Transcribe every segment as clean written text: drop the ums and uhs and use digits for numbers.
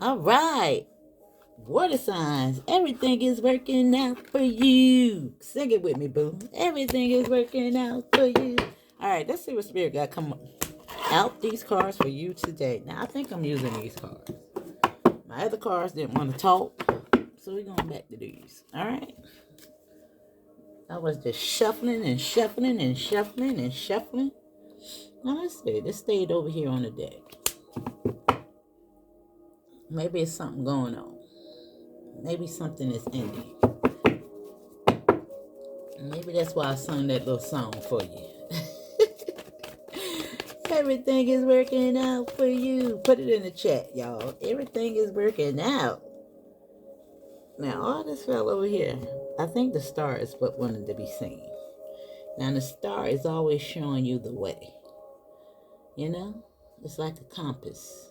All right. Water signs. Everything is working out for you. Sing it with me, boo. Everything is working out for you. All right, let's see what Spirit got come out these cards for you today. Now, I think I'm using these cards. My other cards didn't want to talk, so we're going back to these. All right. I was just shuffling and shuffling and shuffling and shuffling. Now, let's see. This stayed over here on the deck. Maybe it's something going on. Maybe something is ending. Maybe that's why I sung that little song for you. Everything is working out for you. Put it in the chat, y'all. Everything is working out. Now, all this fell over here. I think the star is what wanted to be seen. Now, the star is always showing you the way. You know? It's like a compass.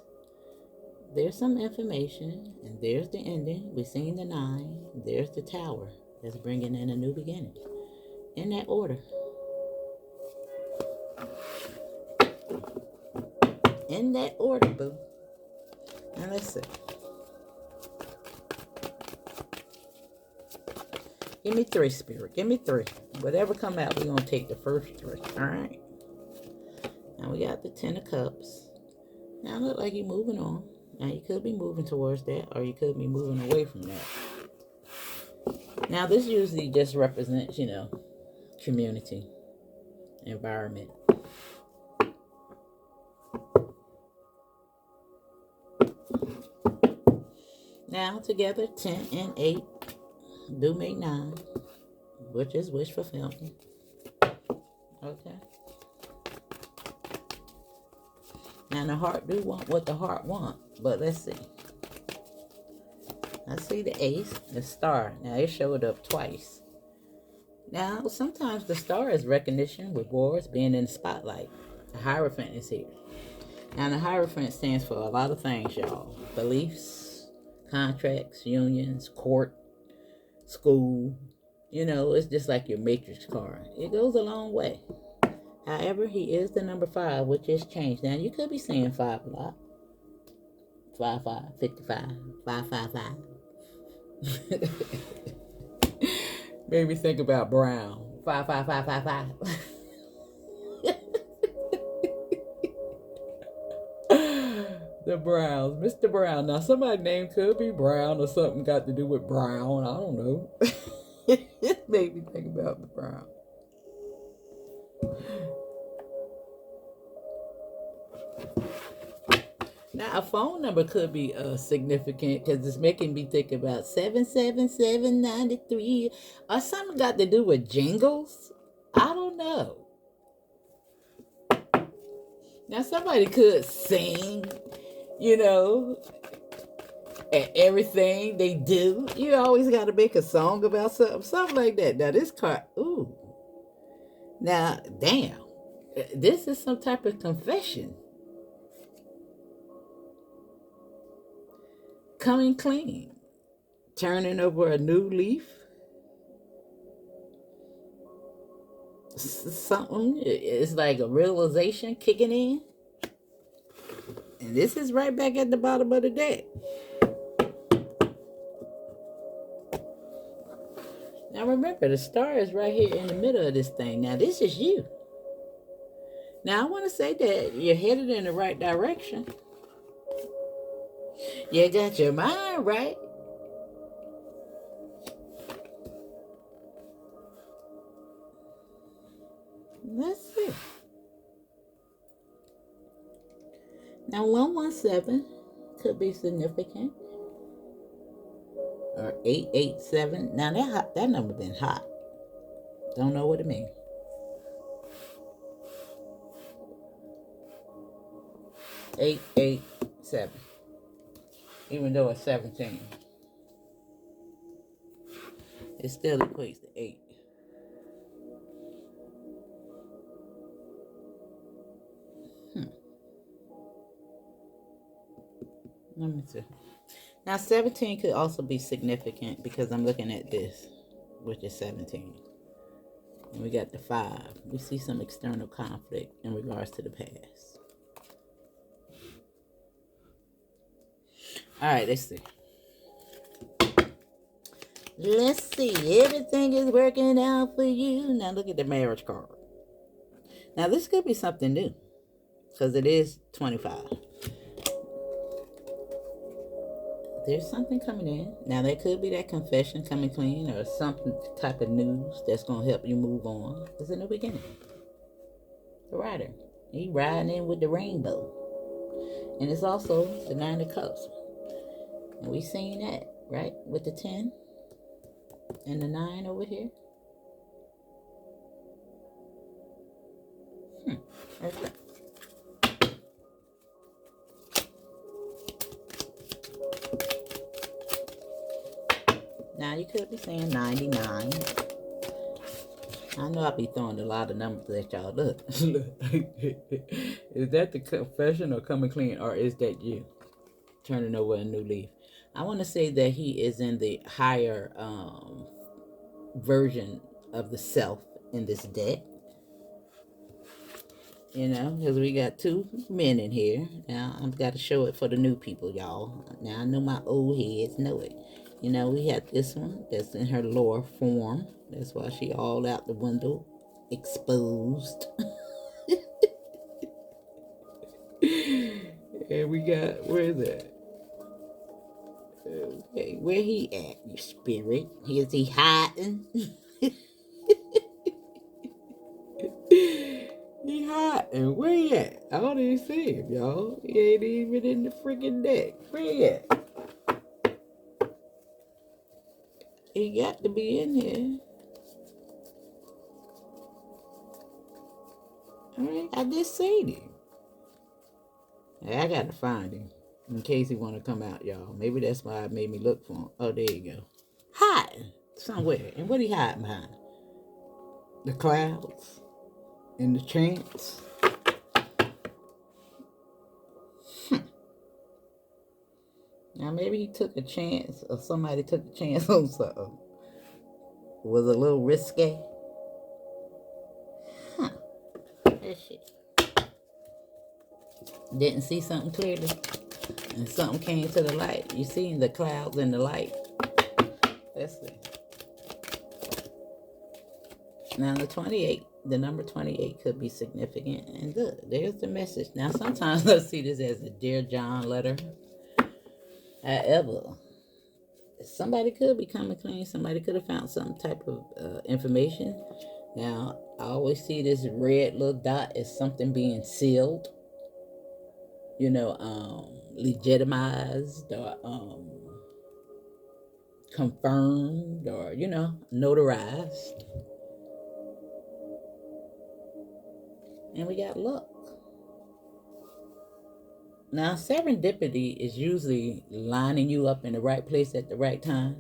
There's some information, and there's the ending. We've seen the 9. There's the tower that's bringing in a new beginning. In that order. In that order, boo. Now, let's see. Give me 3, Spirit. Give me 3. Whatever come out, we're going to take the first 3. All right? Now, we got the 10 of Cups. Now, it look like you're moving on. Now, you could be moving towards that, or you could be moving away from that. Now, this usually just represents, you know, community, environment. Now, together, 10 and 8 do make 9, which is wish fulfillment. Okay. Now, the heart do want what the heart want, but let's see. I see the ace, the star. Now, it showed up twice. Now, sometimes the star is recognition, rewards, being in the spotlight. The Hierophant is here. Now, the Hierophant stands for a lot of things, y'all. Beliefs, contracts, unions, court, school. You know, it's just like your matrix card. It goes a long way. However, he is the number 5, which is changed. Now, you could be saying 5 a lot. 5, 5, 55, 5, 5, 5. Made me think about Brown. 5, 5, 5, 5, 5. The Browns. Mr. Brown. Now, somebody's name could be Brown or something got to do with Brown. I don't know. It made me think about the Brown. Now, a phone number could be significant because it's making me think about 77793 or something got to do with jingles. I don't know. Now, somebody could sing, you know, at everything they do. You always got to make a song about something like that. Now, this card, ooh. Now, damn, this is some type of confession. Coming clean, turning over a new leaf. Something is like a realization kicking in. And this is right back at the bottom of the deck. Now remember, the star is right here in the middle of this thing. Now this is you. Now I want to say that you're headed in the right direction. You got your mind right. Let's see. Now 117 could be significant. Or 887. Now that number been hot. Don't know what it means. Eight, 7. Even though it's 17. It still equates to 8. Let me see. Now 17 could also be significant because I'm looking at this, which is 17. And we got the 5. We see some external conflict in regards to the past. All right, let's see. Let's see. Everything is working out for you. Now look at the marriage card. Now this could be something new because it is 25. There's something coming in. Now there could be that confession coming clean or something type of news that's going to help you move on. It's a new beginning. The rider. He riding in with the rainbow. And it's also the 9 of cups. And we seen that, right? With the 10 and the 9 over here. That's right. Now you could be saying 99. I know I'll be throwing a lot of numbers at y'all. Look. Is that the confession or coming clean, or is that you turning over a new leaf? I want to say that he is in the higher version of the self in this deck. You know, because we got 2 men in here. Now, I've got to show it for the new people, y'all. Now, I know my old heads know it. You know, we had this one that's in her lower form. That's why she all out the window, exposed. And we got, where is that? Okay, where he at, you spirit? Is he hiding? He hiding. Where he at? I don't even see him, y'all. He ain't even in the freaking deck. Where he at? He got to be in here. Alright, I just seen him. I got to find him in case he want to come out, y'all. Maybe that's why it made me look for him. Oh, there you go. Hiding somewhere. And what he hiding behind? The clouds and the chance. Now maybe he took a chance, or somebody took a chance on something. Was a little risque. That shit. Didn't see something clearly, and something came to the light. You see the clouds and the light. Let's see. Now the 28, the number 28 could be significant. And look, there's the message. Now sometimes I see this as a Dear John letter. However, somebody could be coming clean. Somebody could have found some type of information. Now, I always see this red little dot as something being sealed. You know, legitimized or confirmed or, you know, notarized. And we got luck. Now, serendipity is usually lining you up in the right place at the right time.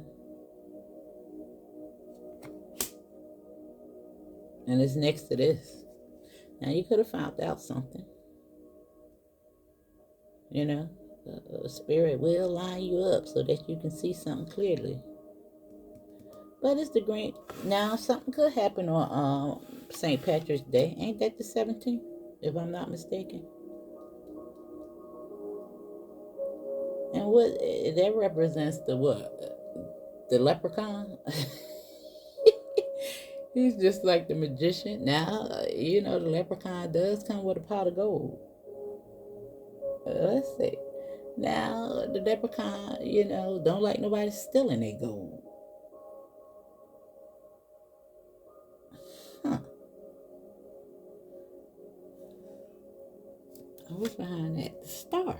And it's next to this. Now, you could have found out something. You know, spirit will line you up so that you can see something clearly. But it's the green. Now, something could happen on St. Patrick's Day. Ain't that the 17th, if I'm not mistaken? And what that represents the what? The leprechaun? He's just like the magician. Now, you know, the leprechaun does come with a pot of gold. Let's see. Now, the leprechaun, you know, don't like nobody stealing their gold. Huh. What's behind that? The star.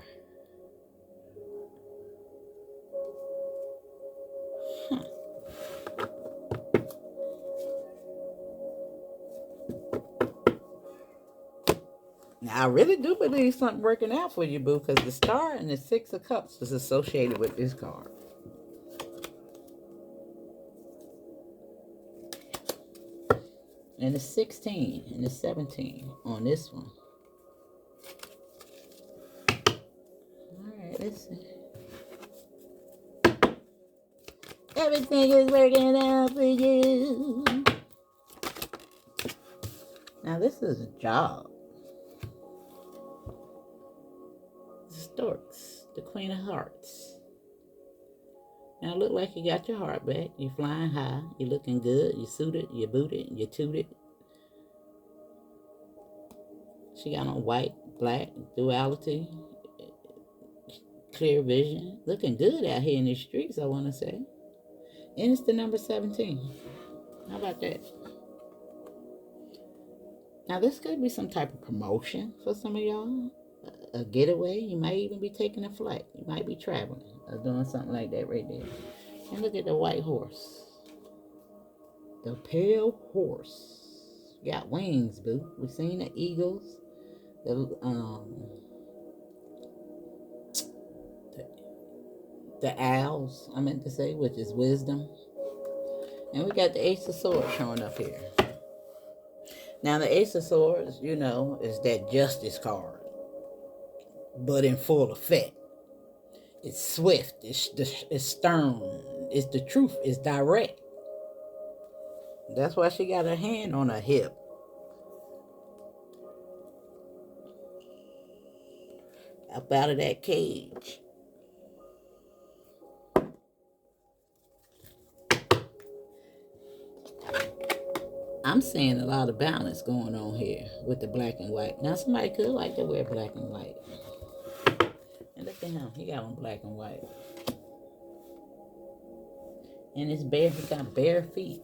Huh. Now, I really do believe something working out for you, boo, because the star and the 6 of cups is associated with this card. And the 16 and the 17 on this one. Alright, let's see. Everything is working out for you. Now, this is a job. The Storks, the Queen of Hearts. Now, it look like you got your heart back. You're flying high. You're looking good. You're suited. You're booted. You're tooted. She got on white, black, duality, clear vision. Looking good out here in the streets, I want to say. And it's the number 17. How about that? Now, this could be some type of promotion for some of y'all. A getaway. You might even be taking a flight. You might be traveling or doing something like that right there. And look at the white horse. The pale horse. Got wings, boo. We seen the eagles. The owls, I meant to say, which is wisdom. And we got the Ace of Swords showing up here. Now, the Ace of Swords, you know, is that justice card, but in full effect. It's swift, it's stern, it's the truth, it's direct. That's why she got her hand on her hip. Up out of that cage. I'm seeing a lot of balance going on here with the black and white. Now, somebody could like to wear black and white. And look at him. He got on black and white. And it's bare. He got bare feet.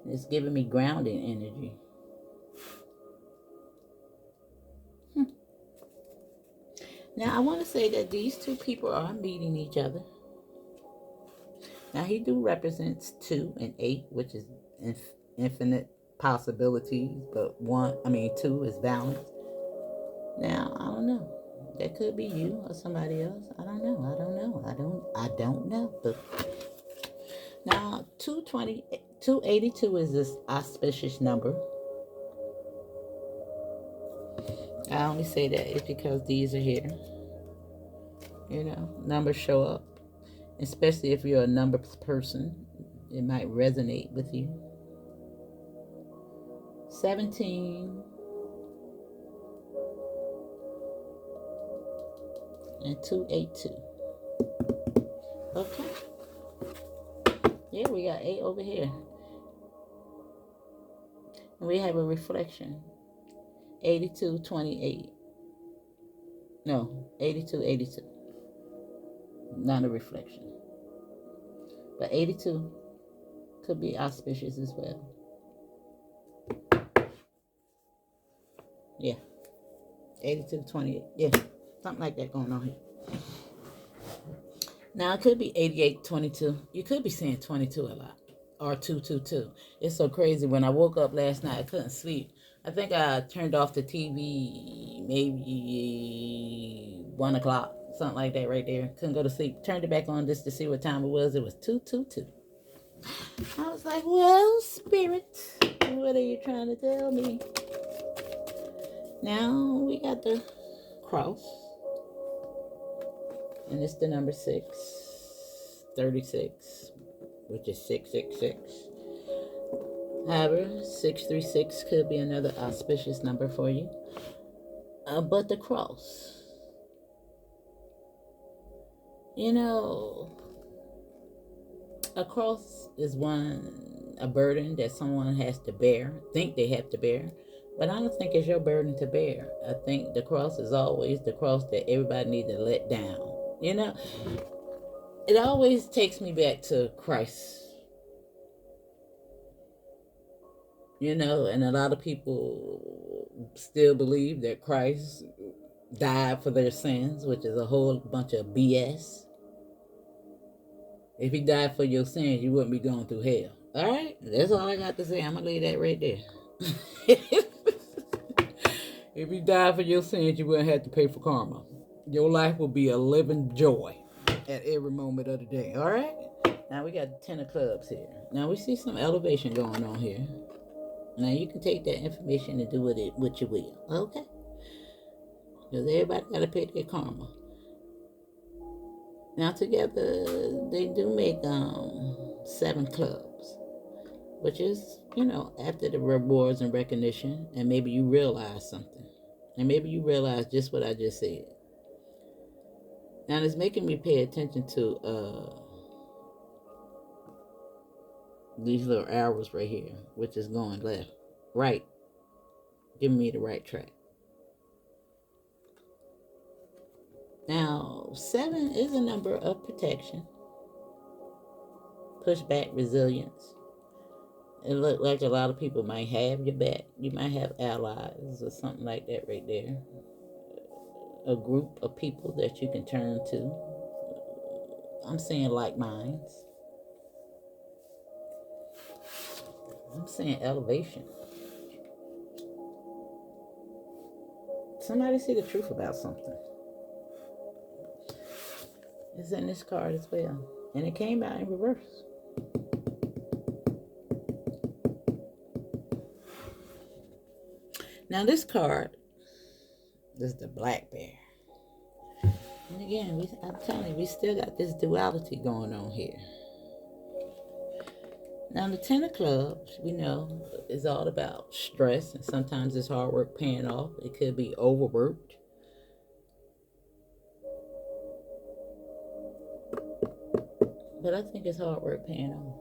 And it's giving me grounding energy. Now, I want to say that these two people are meeting each other. Now, he do represents 2 and 8, which is infinite possibilities, but 2 is balance. Now, I don't know. That could be you or somebody else. I don't know. I don't know. But now, 282 is this auspicious number. I only say that it's because these are here. You know, numbers show up. Especially if you're a numbers person, it might resonate with you. 17 and 282. Okay. Yeah, we got 8 over here. And we have a reflection. 8228. No, 8282. Not a reflection. But 82 could be auspicious as well. Yeah. 8228. Yeah. Something like that going on here. Now, it could be 8822. You could be saying 22 a lot. Or 222. It's so crazy. When I woke up last night, I couldn't sleep. I think I turned off the TV maybe 1 o'clock. Something like that right there. Couldn't go to sleep. Turned it back on just to see what time it was. It was 222. I was like, well, Spirit, what are you trying to tell me? Now we got the cross. And it's the number 636, which is 666. However, 636 could be another auspicious number for you. But the cross. You know, a cross is a burden that someone has to bear, think they have to bear. But I don't think it's your burden to bear. I think the cross is always the cross that everybody needs to let down. You know, it always takes me back to Christ. You know, and a lot of people still believe that Christ died for their sins, which is a whole bunch of BS. If he died for your sins, you wouldn't be going through hell. All right? That's all I got to say. I'm going to leave that right there. If he died for your sins, you wouldn't have to pay for karma. Your life will be a living joy at every moment of the day. All right? Now, we got 10 of clubs here. Now, we see some elevation going on here. Now, you can take that information and do with it what you will. Okay? Because everybody got to pay their karma. Now, together, they do make 7 clubs, which is, you know, after the rewards and recognition, and maybe you realize something. And maybe you realize just what I just said. Now, it's making me pay attention to these little arrows right here, which is going left, right, giving me the right track. Now, 7 is a number of protection, pushback, resilience. It looked like a lot of people might have your back. You might have allies or something like that right there. A group of people that you can turn to. I'm saying like minds. I'm saying elevation. Somebody see the truth about something. It's in this card as well. And it came out in reverse. Now this card is the black bear. And again, I'm telling you, we still got this duality going on here. Now the 10 of clubs, we know, is all about stress. And sometimes it's hard work paying off. It could be overworked. But I think it's hard work paying off.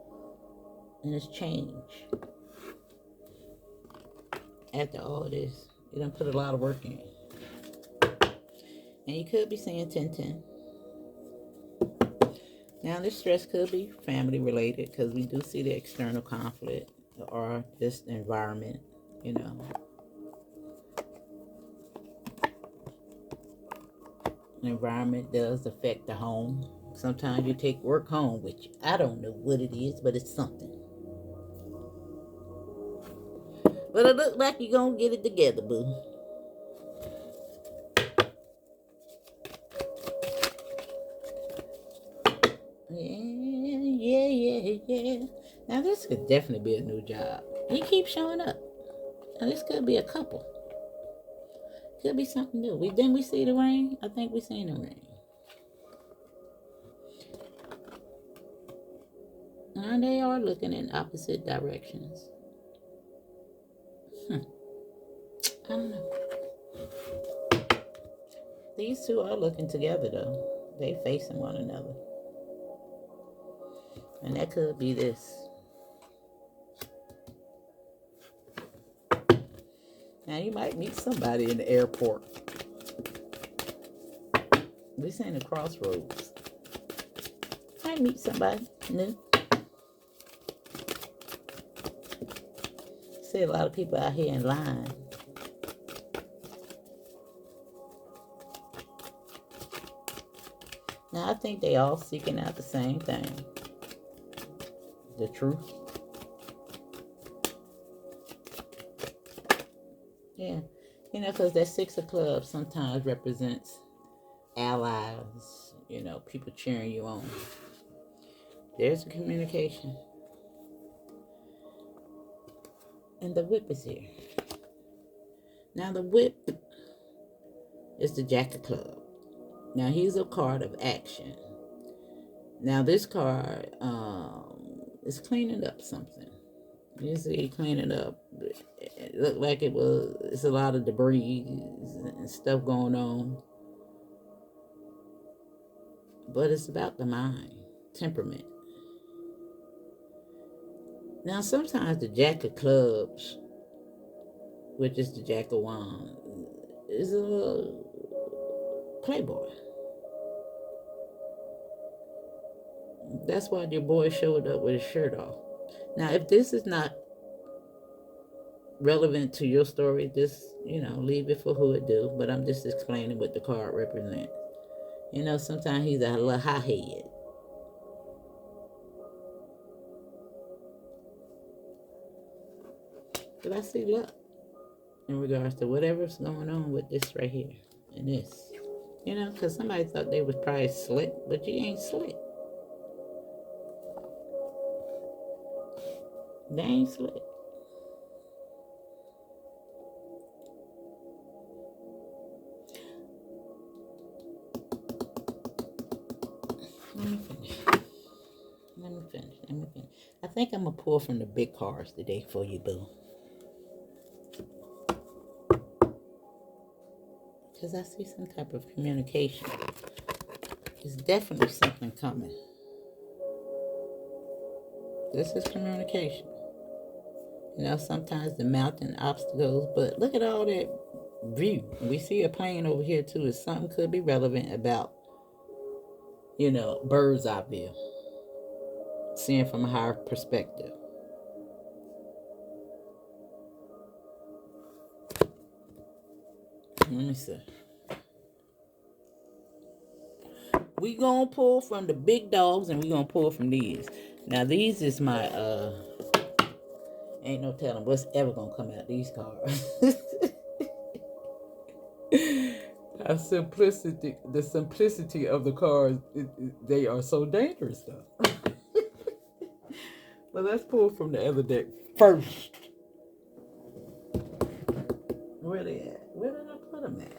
And it's change. After all this, you done put a lot of work in. And you could be saying 10-10. Now this stress could be family related, because we do see the external conflict or this environment, you know. The environment does affect the home. Sometimes you take work home with you. I don't know what it is, but it's something. But it looks like you're going to get it together, boo. Yeah. Now this could definitely be a new job. He keeps showing up. Now this could be a couple. Could be something new. Didn't we see the rain? I think we seen the rain. And they are looking in opposite directions. I don't know. These two are looking together though. They facing one another. And that could be this. Now you might meet somebody in the airport. We saying the crossroads. Might meet somebody new. See a lot of people out here in line. Now I think they all seeking out the same thing. The truth. Yeah. You know, because that 6 of clubs sometimes represents allies. You know, people cheering you on. There's a communication. And the whip is here. Now the whip is the Jack of clubs. Now he's a card of action. Now this card is cleaning up something. You see, cleaning up. It looked like it's a lot of debris and stuff going on. But it's about the mind, temperament. Now sometimes the Jack of clubs, which is the Jack of wands, is a little playboy. That's why your boy showed up with his shirt off. Now, if this is not relevant to your story, just, leave it for who it do. But I'm just explaining what the card represents. Sometimes he's a little hot-head. But I see luck in regards to whatever's going on with this right here and this. Because somebody thought they was probably slick, but you ain't slick. They ain't slick. Let me finish. I think I'm going to pull from the big cards today for you, boo. Because I see some type of communication. There's definitely something coming. This is communication. You know, sometimes the mountain obstacles, but look at all that view. We see a plane over here too. If something could be relevant about, you know, bird's eye view, seeing from a higher perspective. Let me see. We gonna pull from the big dogs and we gonna pull from these. Now these is my ain't no telling what's ever gonna come out these cards. The simplicity of the cards, they are so dangerous though. But let's pull from the other deck first. Where they at? Where did I put them at?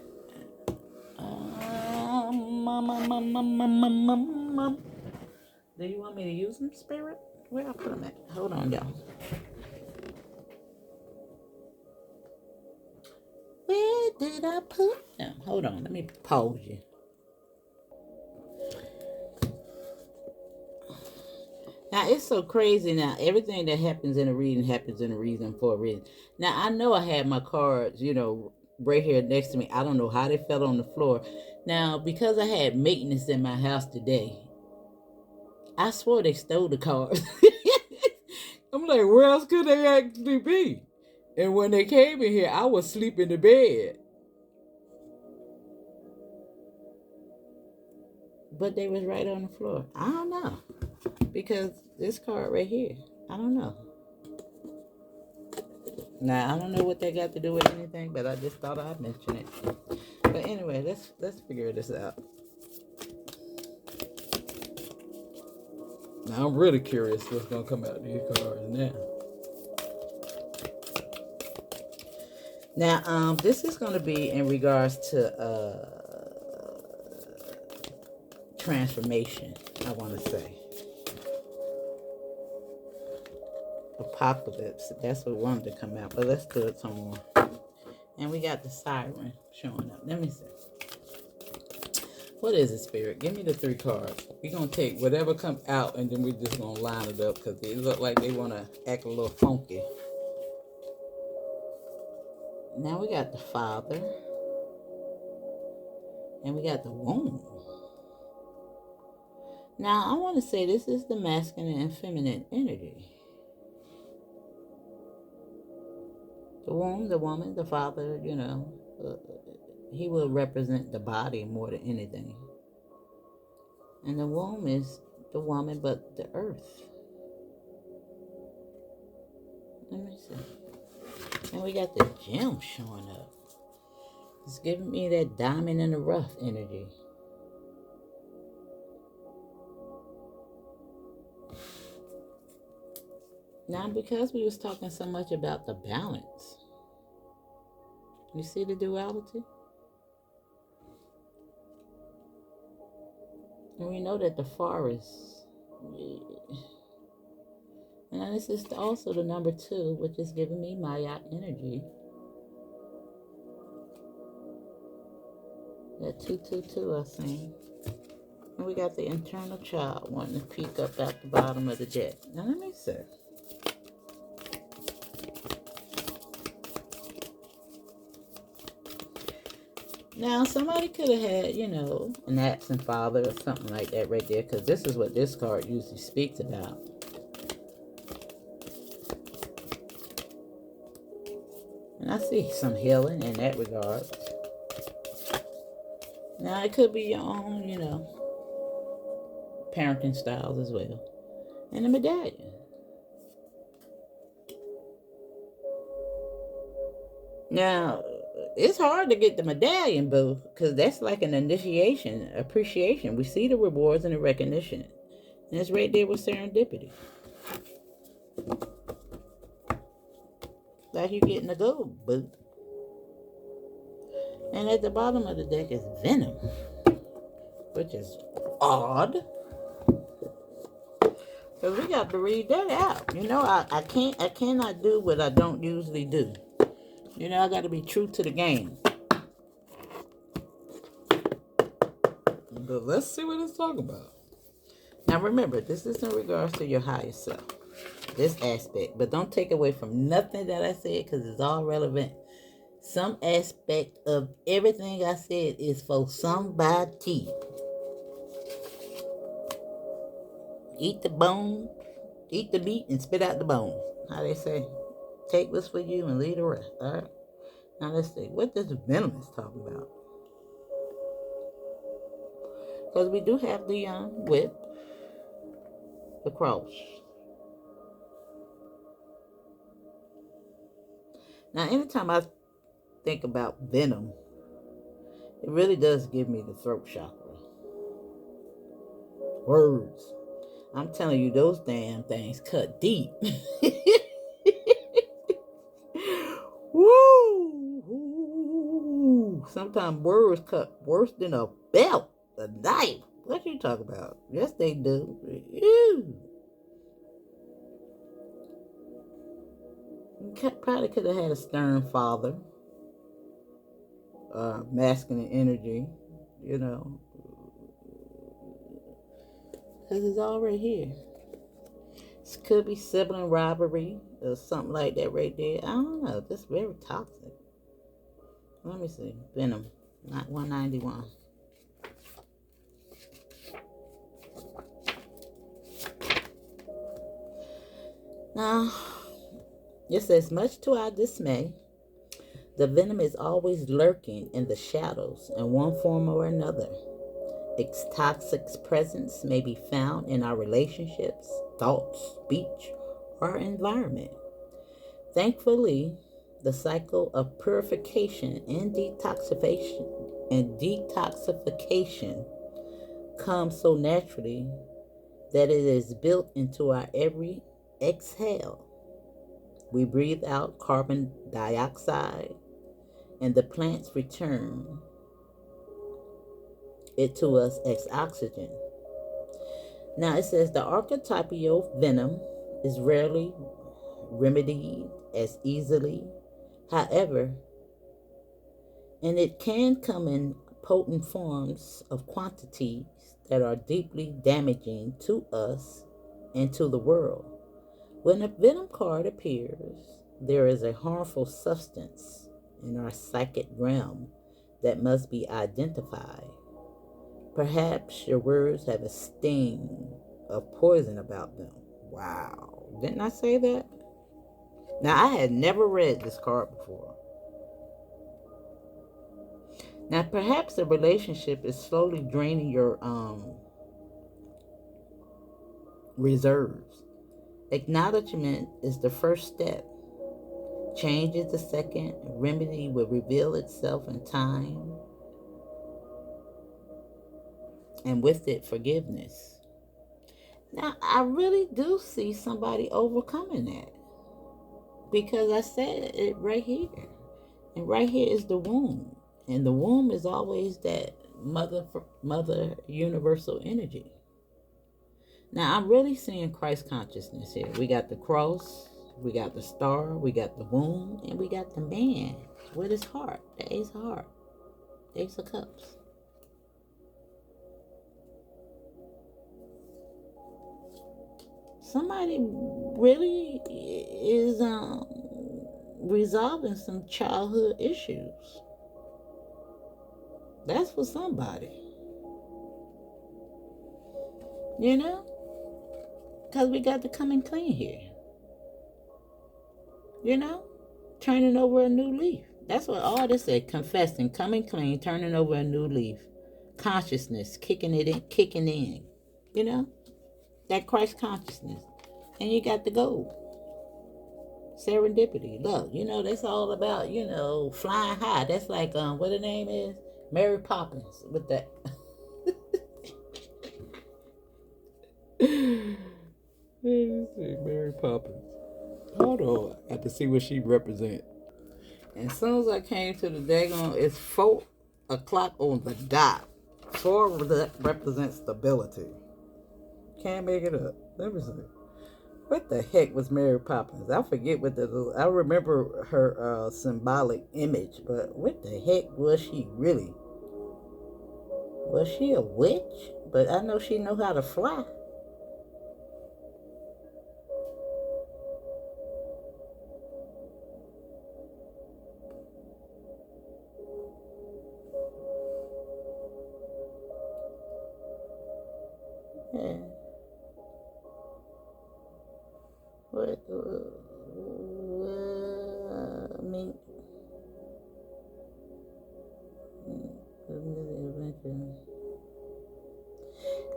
Do you want me to use them, Spirit? Where I put them at? Hold on, y'all. Where did I put them? Hold on, let me pause you. Now, it's so crazy now. Everything that happens in a reading happens in a reason for a reason. Now, I know I had my cards, you know, right here next to me. I don't know how they fell on the floor. Now, because I had maintenance in my house today, I swore they stole the cards. I'm like, where else could they actually be? And when they came in here, I was asleep in the bed. But they was right on the floor. I don't know. Because this card right here, I don't know. Now, I don't know what they got to do with anything, but I just thought I'd mention it. But anyway, let's figure this out. Now, I'm really curious what's going to come out of these cards now. Now, this is going to be in regards to transformation, I want to say. Apocalypse. That's what wanted to come out. But let's do it some more. And we got the siren showing up. Let me see. What is it, Spirit? Give me the 3 cards. We're going to take whatever comes out and then we're just going to line it up because they look like they want to act a little funky. Now we got the Father. And we got the womb. Now, I want to say this is the masculine and feminine energy. The womb, the woman, the father, you know, he will represent the body more than anything. And the womb is the woman, but the earth. Let me see. And we got the gem showing up. It's giving me that diamond in the rough energy. Now, because we was talking so much about the balance, you see the duality? And we know that the forest, and this is also the number 2, which is giving me Maya energy. That 222 I seen. And we got the internal child wanting to peek up at the bottom of the deck. Now let me see. Now, somebody could have had, you know, an absent father or something like that right there, because this is what this card usually speaks about. And I see some healing in that regard. Now, it could be your own, you know, parenting styles as well. And the medallion. Now, it's hard to get the medallion, boo, because that's like an initiation, appreciation. We see the rewards and the recognition. And it's right there with serendipity. Like you getting the gold, boo. And at the bottom of the deck is venom, which is odd. Because we got to read that out. You know, I cannot do what I don't usually do. You know, I got to be true to the game. But let's see what it's talking about. Now, remember, this is in regards to your higher self. This aspect. But don't take away from nothing that I said because it's all relevant. Some aspect of everything I said is for somebody. Eat the bone, eat the meat, and spit out the bones. How they say, take what's for you and leave the rest. All right. Now let's see. What this venom is talking about? Because we do have the whip, the cross. Now, anytime I think about venom, it really does give me the throat chakra. Words. I'm telling you, those damn things cut deep. Woo! Sometimes words cut worse than a belt, a knife. What you talk about? Yes, they do. Ew. Probably could have had a stern father, masculine energy, you know, because it's all right here. This could be sibling rivalry or something like that right there. I don't know. That's very toxic. Let me see. Venom, not 191. Now, it says, much to our dismay, the venom is always lurking in the shadows in one form or another. Its toxic presence may be found in our relationships, thoughts, speech, or environment. Thankfully, the cycle of purification and detoxification comes so naturally that it is built into our every exhale. We breathe out carbon dioxide, and the plants return it to us as oxygen. Now it says the archetypal venom is rarely remedied as easily. However, and it can come in potent forms of quantities that are deeply damaging to us and to the world. When a venom card appears, there is a harmful substance in our psychic realm that must be identified. Perhaps your words have a sting of poison about them. Wow. Didn't I say that? Now, I had never read this card before. Now, perhaps the relationship is slowly draining your reserves. Acknowledgement is the first step. Change is the second. Remedy will reveal itself in time. And with it, forgiveness. Now, I really do see somebody overcoming that. Because I said it right here. And right here is the womb. And the womb is always that mother universal energy. Now, I'm really seeing Christ consciousness here. We got the cross, we got the star, we got the womb, and we got the man with his heart, the ace of heart, ace of cups. Somebody really is resolving some childhood issues. That's for somebody. You know? Because we got to come and clean here. You know? Turning over a new leaf. That's what all this said. Confessing, coming clean, turning over a new leaf. Consciousness, kicking in. You know? That Christ consciousness. And you got the gold. Serendipity. Look, you know, that's all about, you know, flying high. That's like, what her name is? Mary Poppins with that. Mary Poppins. Hold on. I have to see what she represents. And as soon as I came to the daggone, it's 4 o'clock on the dot. 4 represents stability. Can't make it up. Let me see. What the heck was Mary Poppins? I forget what I remember her symbolic image, but what the heck was she really? Was she a witch? But I know she knew how to fly. Yeah. What? I mean,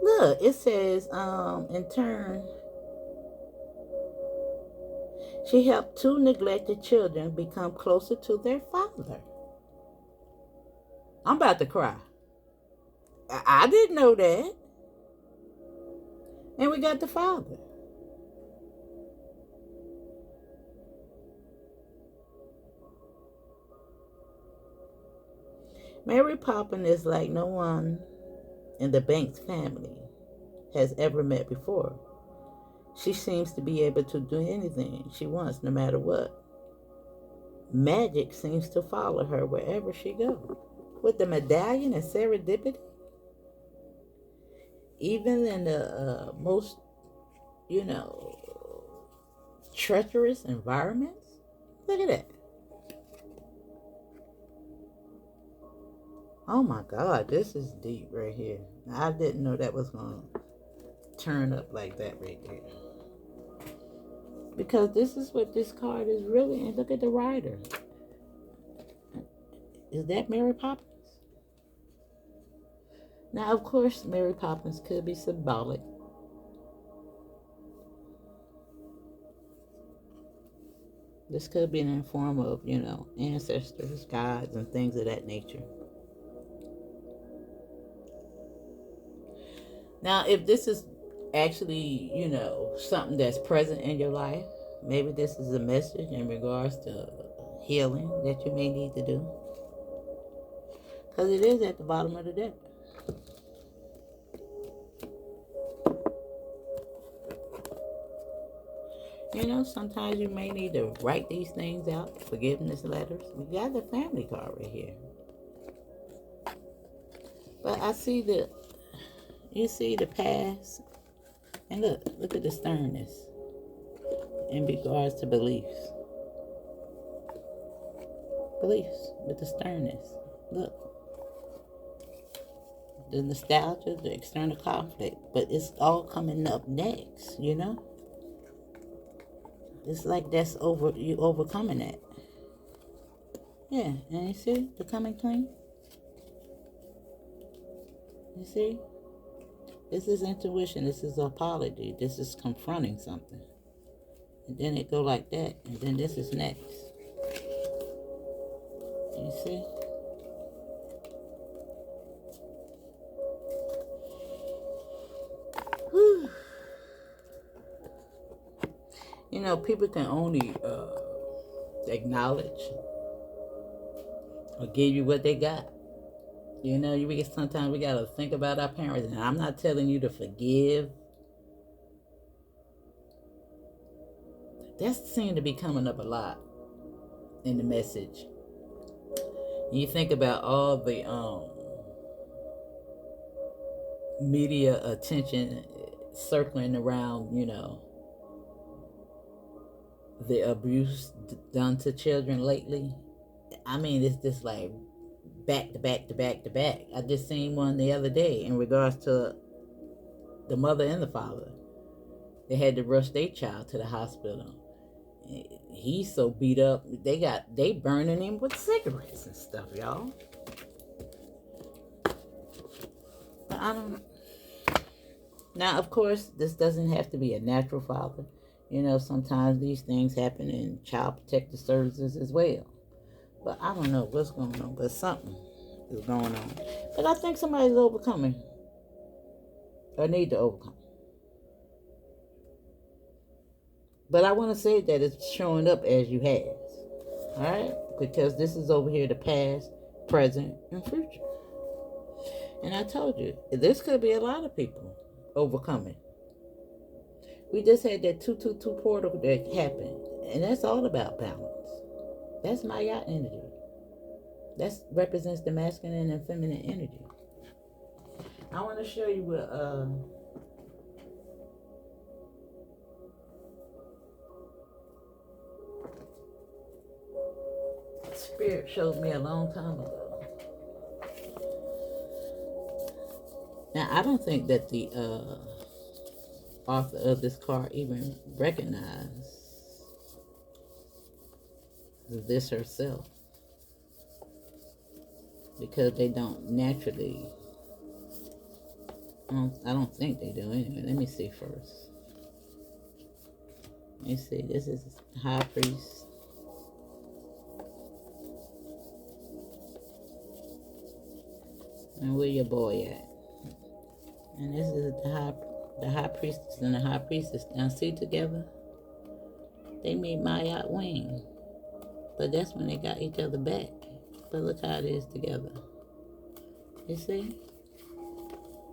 look, it says, in turn, she helped two neglected children become closer to their father. I'm about to cry. I didn't know that. And we got the father. Mary Poppins is like no one in the Banks family has ever met before. She seems to be able to do anything she wants, no matter what. Magic seems to follow her wherever she goes. With the medallion and serendipity, even in the most, you know, treacherous environments. Look at that. Oh my God, this is deep right here. I didn't know that was going to turn up like that right there. Because this is what this card is really, and look at the writer. Is that Mary Poppins? Now, of course, Mary Poppins could be symbolic. This could be in the form of, you know, ancestors, gods, and things of that nature. Now, if this is actually, you know, something that's present in your life, maybe this is a message in regards to healing that you may need to do. Because it is at the bottom of the deck. You know, sometimes you may need to write these things out, forgiveness letters. We got the family card right here. But I see you see the past, and look at the sternness in regards to beliefs. Beliefs with the sternness. Look, the nostalgia, the external conflict, but it's all coming up next, you know? It's like that's over, you overcoming that. Yeah, and you see, becoming clean. You see? This is intuition, this is apology, this is confronting something. And then it go like that, and then this is next. You see? Whew. You know, people can only acknowledge or give you what they got. You know, sometimes we gotta think about our parents, and I'm not telling you to forgive. That seems to be coming up a lot in the message. You think about all the media attention circling around, you know, the abuse done to children lately. I mean, it's just like back to back to back to back. I just seen one the other day in regards to the mother and the father. They had to rush their child to the hospital. He's so beat up, they burning him with cigarettes and stuff, y'all. But I don't. Now, of course, this doesn't have to be a natural father. You know, sometimes these things happen in child protective services as well. But I don't know what's going on, but something is going on. But I think somebody's overcoming, or need to overcome. But I want to say that it's showing up as you have. All right? Because this is over here the past, present, and future. And I told you, this could be a lot of people overcoming. We just had that 222 portal that happened. And that's all about balance. That's my yacht energy. That represents the masculine and feminine energy. I want to show you what Spirit showed me a long time ago. Now, I don't think that the author of this card even recognized this herself, because they don't naturally. I don't think they do anyway. Let me see first. Let me see. This is High Priest. And where your boy at? And this is the high priestess and the high priestess. Now see together, they made Maya wing, but that's when they got each other back. But look how it is together. You see,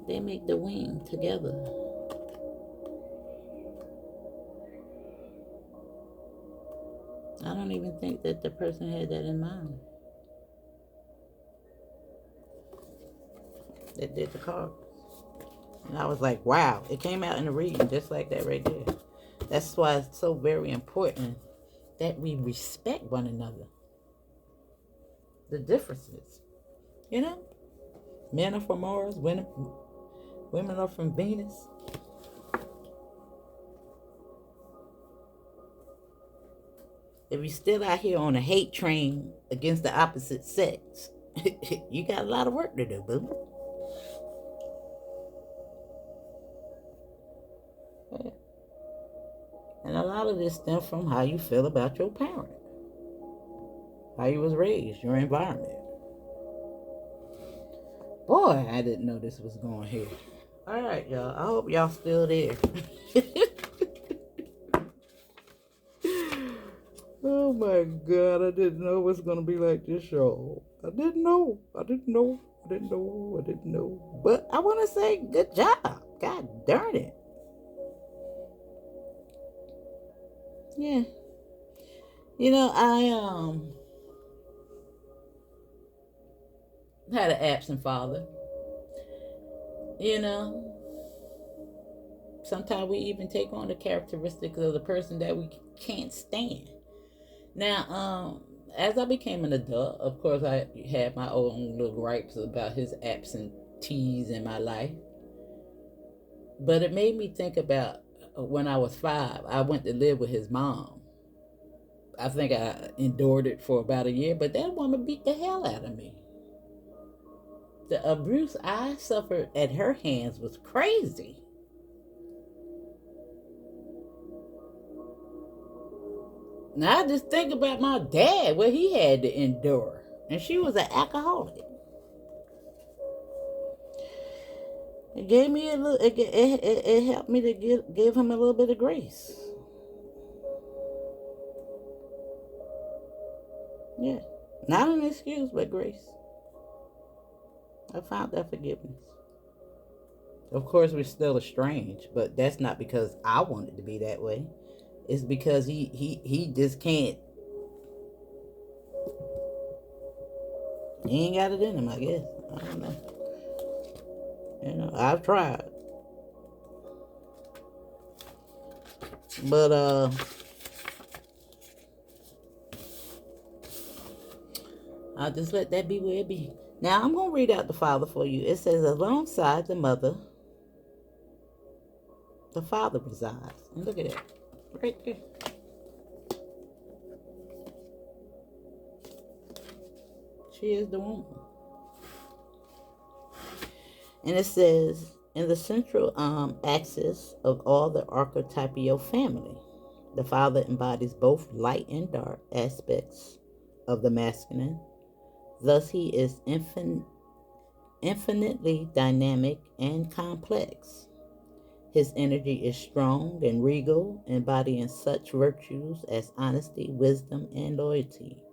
they make the wing together. I don't even think that the person had that in mind that did the card. And I was like, wow, it came out in the reading just like that right there. That's why it's so very important that we respect one another. The differences, you know? Men are from Mars, women are from Venus. If you're still out here on a hate train against the opposite sex, you got a lot of work to do, boo. Yeah. And a lot of this stems from how you feel about your parent, how you was raised, your environment. Boy, I didn't know this was going here. All right, y'all. I hope y'all still there. Oh my God, I didn't know it was going to be like this, y'all. I didn't know. But I want to say good job. God darn it. Yeah. You know, I had an absent father. You know, sometimes we even take on the characteristics of the person that we can't stand. Now, as I became an adult, of course, I had my own little gripes about his absentees in my life. But it made me think about when I was 5, I went to live with his mom. I think I endured it for about a year, but that woman beat the hell out of me. The abuse I suffered at her hands was crazy. Now I just think about my dad, what he had to endure. And she was an alcoholic. It gave me a little. It helped me to give him a little bit of grace. Yeah, not an excuse, but grace. I found that forgiveness. Of course, we're still estranged, but that's not because I wanted to be that way. It's because he just can't. He ain't got it in him, I guess. I don't know. You know, I've tried, but I'll just let that be where it be. Now I'm gonna read out the father for you. It says, alongside the mother, the father resides. And look at that, right there. She is the woman. And it says, in the central axis of all the archetypal family, the father embodies both light and dark aspects of the masculine. Thus, he is infinitely dynamic and complex. His energy is strong and regal, embodying such virtues as honesty, wisdom, and loyalty.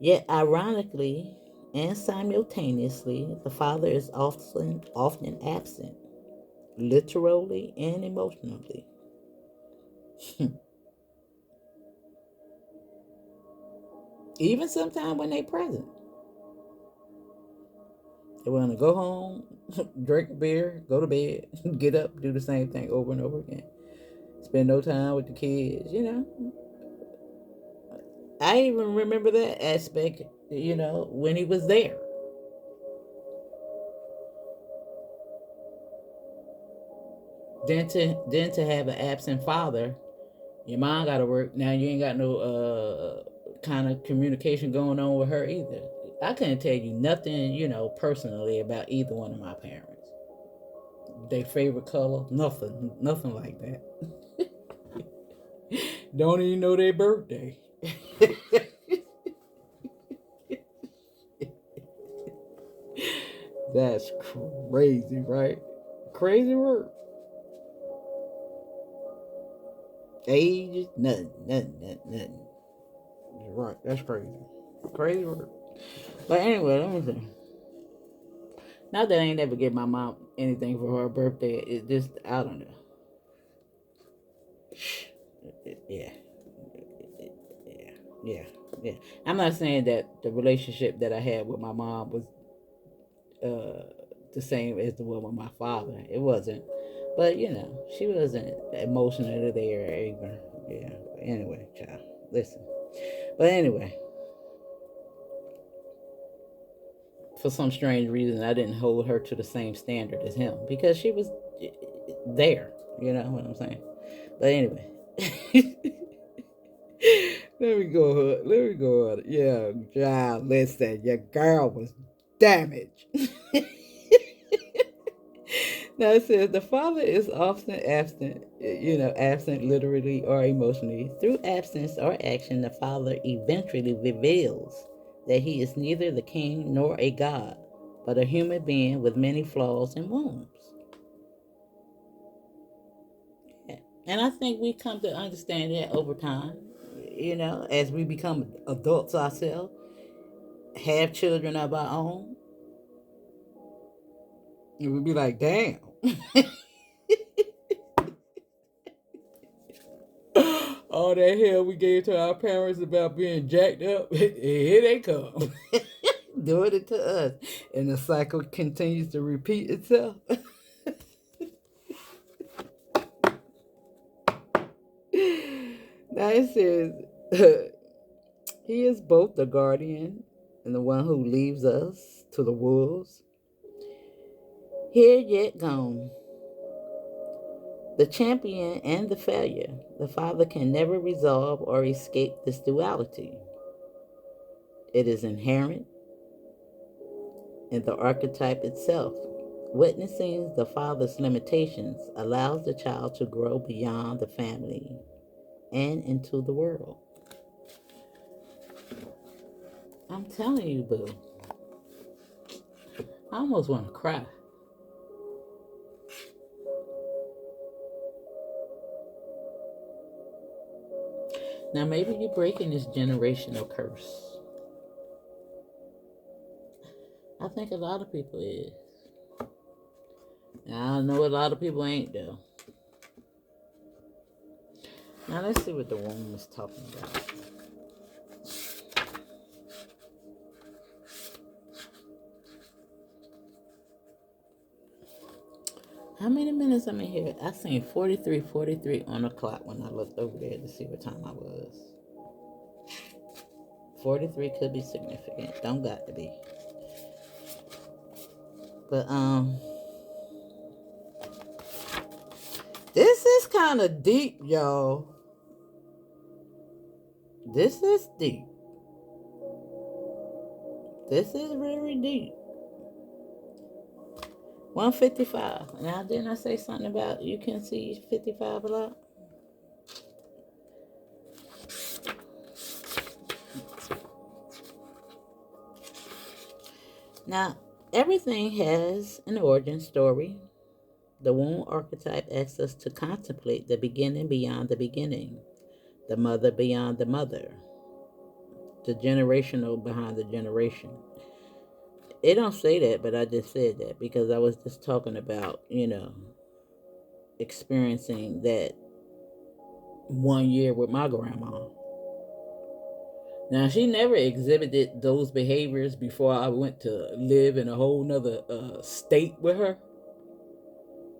Yet, ironically and simultaneously, the father is often absent, literally and emotionally. Even sometimes when they present. They want to go home, drink beer, go to bed, get up, do the same thing over and over again. Spend no time with the kids, you know. I even remember that aspect, you know, when he was there. Then to have an absent father, your mom got to work. Now you ain't got no kind of communication going on with her either. I couldn't tell you nothing, personally about either one of my parents. Their favorite color, nothing like that. Don't even know their birthday. That's crazy, right? Crazy work. Age, nothing. Right, that's crazy. Crazy work. But anyway, let me see. Not that I ain't never give my mom anything for her birthday. It just, I don't know. Yeah. Yeah. Yeah. I'm not saying that the relationship that I had with my mom was the same as the one with my father. It wasn't. But, she wasn't emotionally there either. Yeah. But anyway, child, listen. But anyway, for some strange reason, I didn't hold her to the same standard as him because she was there. You know what I'm saying? But anyway. Let me go. Yeah, child, listen, your girl was damaged. Now it says the father is often absent, absent literally or emotionally. Through absence or action, the father eventually reveals that he is neither the king nor a god, but a human being with many flaws and wounds. Yeah. And I think we come to understand that over time, as we become adults ourselves, have children of our own, and we'd be like, damn. All that hell we gave to our parents about being jacked up, here they come. Doing it to us. And the cycle continues to repeat itself. Now it says, he is both the guardian and the one who leaves us to the wolves. Here yet gone. The champion and the failure. The father can never resolve or escape this duality. It is inherent in the archetype itself. Witnessing the father's limitations allows the child to grow beyond the family and into the world. I'm telling you, boo. I almost want to cry. Now, maybe you're breaking this generational curse. I think a lot of people is. Now, I know a lot of people ain't, though. Now, let's see what the womb is talking about. How many minutes I'm in here? I seen 43 on the clock when I looked over there to see what time I was. 43 could be significant. Don't got to be. But, this is kind of deep, y'all. This is deep. This is very deep. 155. Now, didn't I say something about you can see 55 a lot? Now, everything has an origin story. The womb archetype asks us to contemplate the beginning beyond the beginning, the mother beyond the mother, the generational behind the generation. It don't say that, but I just said that because I was just talking about, experiencing that 1 year with my grandma. Now, she never exhibited those behaviors before I went to live in a whole nother state with her.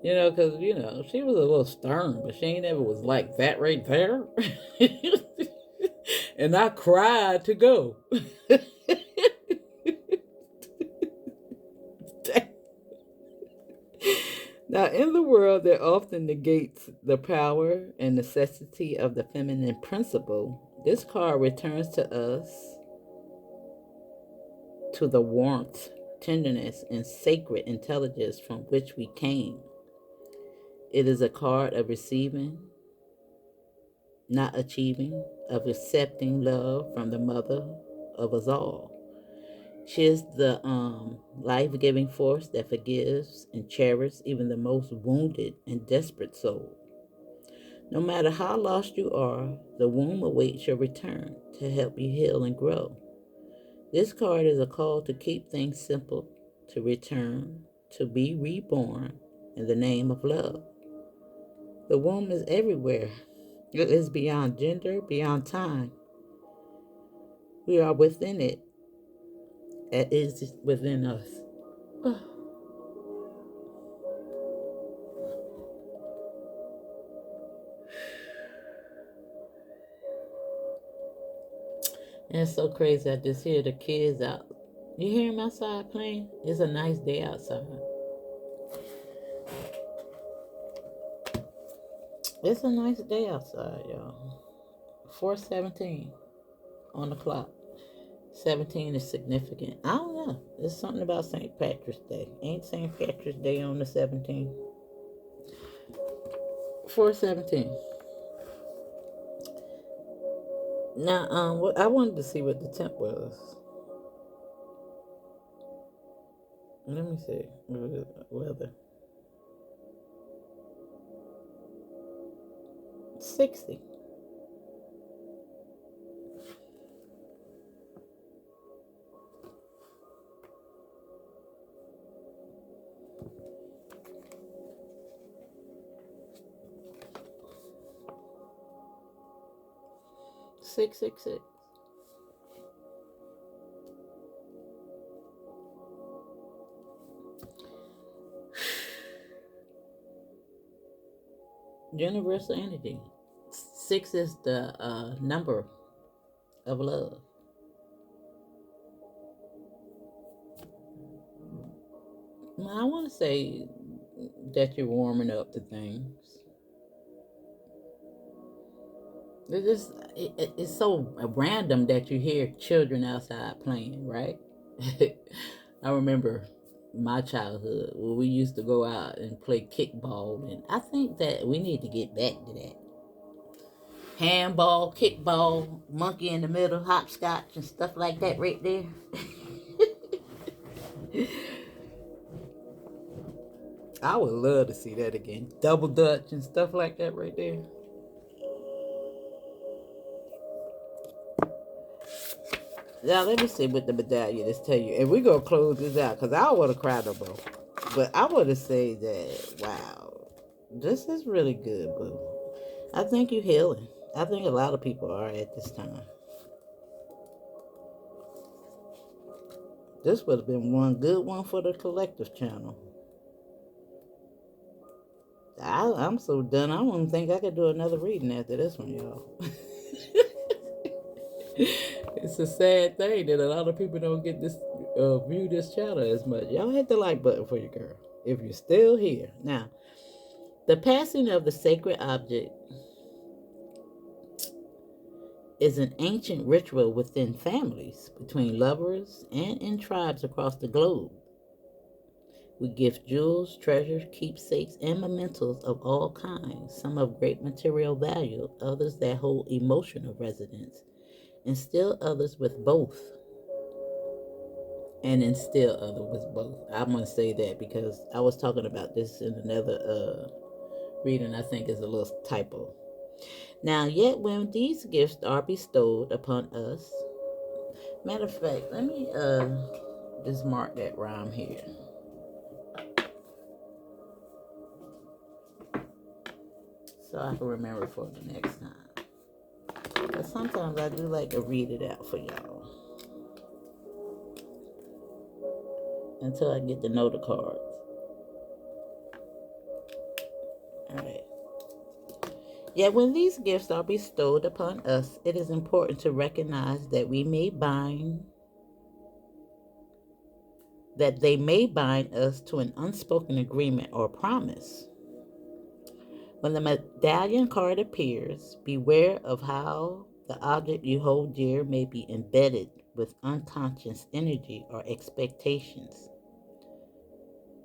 Because, she was a little stern, but she ain't never was like that right there. And I cried to go. Now, in the world that often negates the power and necessity of the feminine principle, this card returns to us to the warmth, tenderness, and sacred intelligence from which we came. It is a card of receiving, not achieving, of accepting love from the mother of us all. She is the life giving force that forgives and cherishes even the most wounded and desperate soul. No matter how lost you are, the womb awaits your return to help you heal and grow. This card is a call to keep things simple, to return, to be reborn in the name of love. The womb is everywhere. It is beyond gender, beyond time. We are within it. It is within us. And it's so crazy. I just hear the kids out. You hear them outside playing? It's a nice day outside. It's a nice day outside, y'all. 4:17 on the clock. 17 is significant. I don't know. There's something about St. Patrick's Day. Ain't St. Patrick's Day on the 17th? 4:17. Now, what I wanted to see what the temp was. Let me see. Weather. 60. Six, six, six. Universal energy. Six is the number of love. Well, I want to say that you're warming up to things. It's so random that you hear children outside playing, right? I remember my childhood where we used to go out and play kickball, and I think that we need to get back to that. Handball, kickball, monkey in the middle, hopscotch, and stuff like that right there. I would love to see that again. Double dutch and stuff like that right there. Now let me see what the medallion is tell you. And we're gonna close this out because I would have cried no more. But I want to say that wow, this is really good, boo. I think you're healing. I think a lot of people are at this time. This would have been one good one for the collective channel. I'm so done. I don't think I could do another reading after this one, y'all. It's a sad thing that a lot of people don't get this view this channel as much. Y'all hit the like button for your girl if you're still here. Now, the passing of the sacred object is an ancient ritual within families, between lovers, and in tribes across the globe. We gift jewels, treasures, keepsakes, and mementos of all kinds, some of great material value, others that hold emotional resonance, and still others with both. And instill others with both. I'm going to say that because I was talking about this in another reading. I think is a little typo. Now, yet when these gifts are bestowed upon us, matter of fact, let me just mark that rhyme here. So I can remember for the next time. But sometimes I do like to read it out for y'all. Until I get to know the cards. Alright. Yet when these gifts are bestowed upon us, it is important to recognize that we may bind that they may bind us to an unspoken agreement or promise. When the medallion card appears, beware of how the object you hold dear may be embedded with unconscious energy or expectations.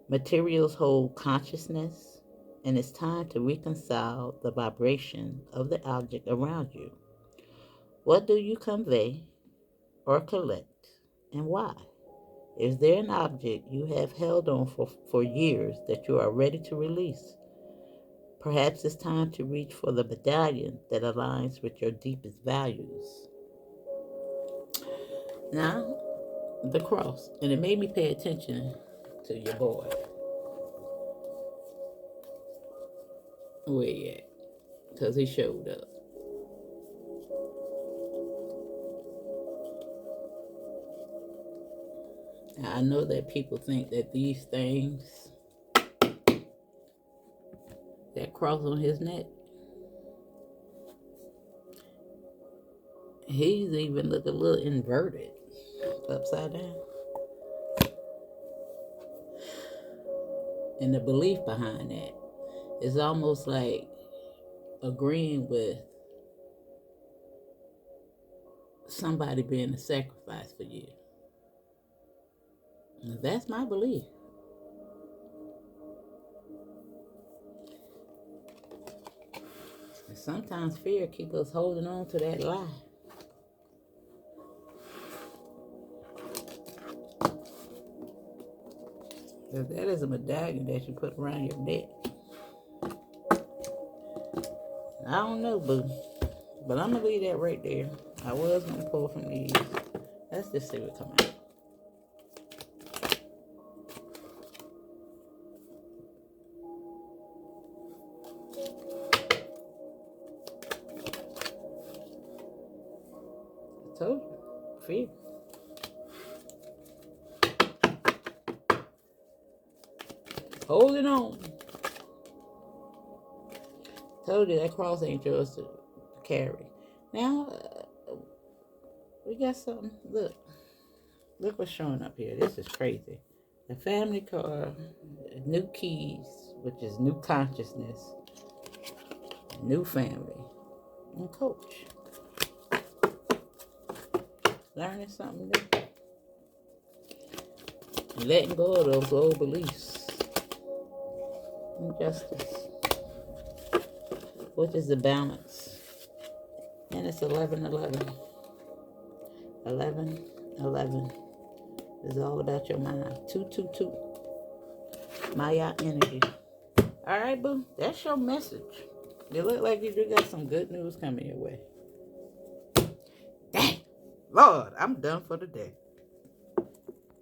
Materials hold consciousness, and it's time to reconcile the vibration of the object around you. What do you convey or collect, and why? Is there an object you have held on for years that you are ready to release? Perhaps it's time to reach for the medallion that aligns with your deepest values. Now, the cross. And it made me pay attention to your boy. Where he at? Because he showed up. Now, I know that people think that these things, that cross on his neck, he's even look a little inverted, upside down. And the belief behind that is almost like agreeing with somebody being a sacrifice for you. Now, that's my belief. And sometimes fear keeps us holding on to that lie. Because that is a medallion that you put around your neck. I don't know, boo. But I'm going to leave that right there. I was going to pull from these. Let's just see what comes out. I told you. Fear. Holding on. Told you that cross ain't yours to carry. Now, we got something. Look. Look what's showing up here. This is crazy. The family card, new keys, which is new consciousness, new family, and coach. Learning something new. And letting go of those old beliefs. Injustice, which is the balance. And it's 11-11. 11-11 is all about your mind. 222. Maya energy. All right, boo. That's your message. You look like you got some good news coming your way. Dang. Lord, I'm done for the day.